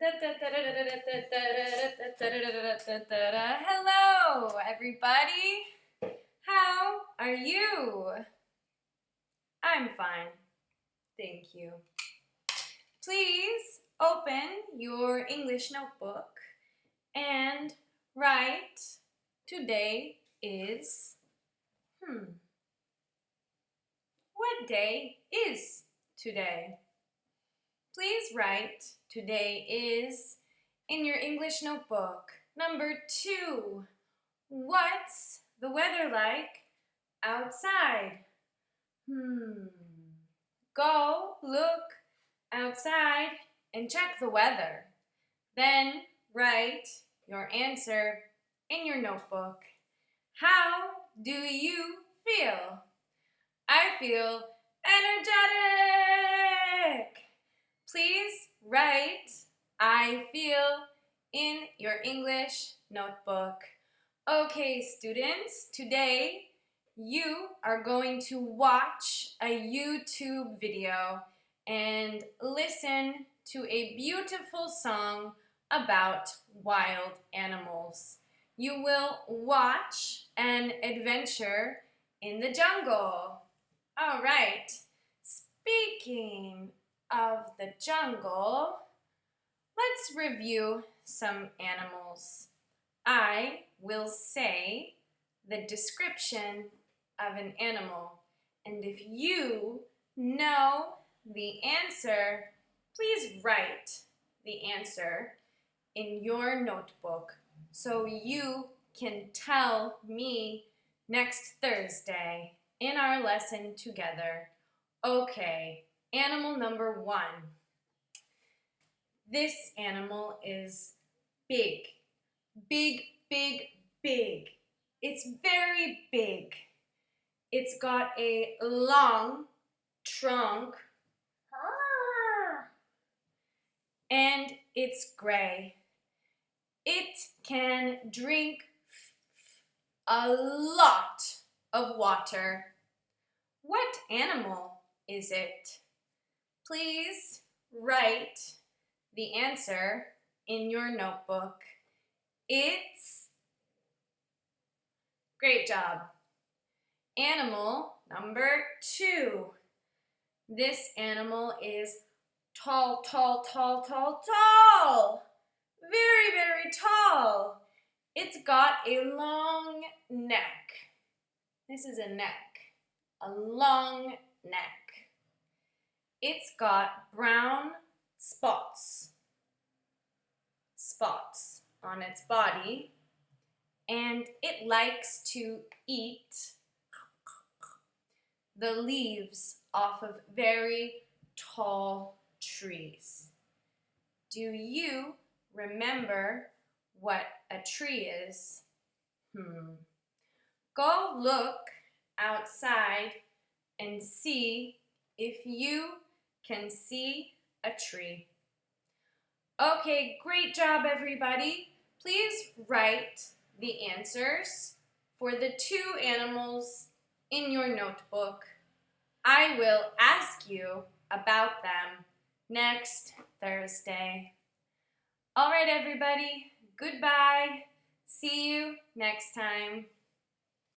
Hello, everybody. How are you? I'm fine. Thank you. Please open your English notebook and write today is what day is today? Please write today is in your English notebook. Number 2, what's the weather like outside? Go look outside and check the weather. Then write your answer in your notebook. How do you feel? I feel energetic. Please write I feel in your English notebook. Okay, students, today you are going to watch a YouTube video and listen to a beautiful song about wild animals. You will watch an adventure in the jungle. All right, speaking of the jungle, let's review some animals. I will say the description of an animal, and if you know the answer, please write the answer in your notebook so you can tell me next Thursday in our lesson together. Okay, animal number 1. This animal is big. Big, big, big. It's very big. It's got a long trunk and it's gray. It can drink a lot of water. What animal is it? Please write the answer in your notebook. It's great job. Animal number 2. This animal is tall, tall, tall, tall, tall. Very, very tall. It's got a long neck. This is a neck. A long neck. It's got brown spots on its body, and it likes to eat the leaves off of very tall trees. Do you remember what a tree is? Go look outside and see if you can see a tree. Okay, great job, everybody. Please write the answers for the 2 animals in your notebook. I will ask you about them next Thursday. All right, everybody, goodbye. See you next time.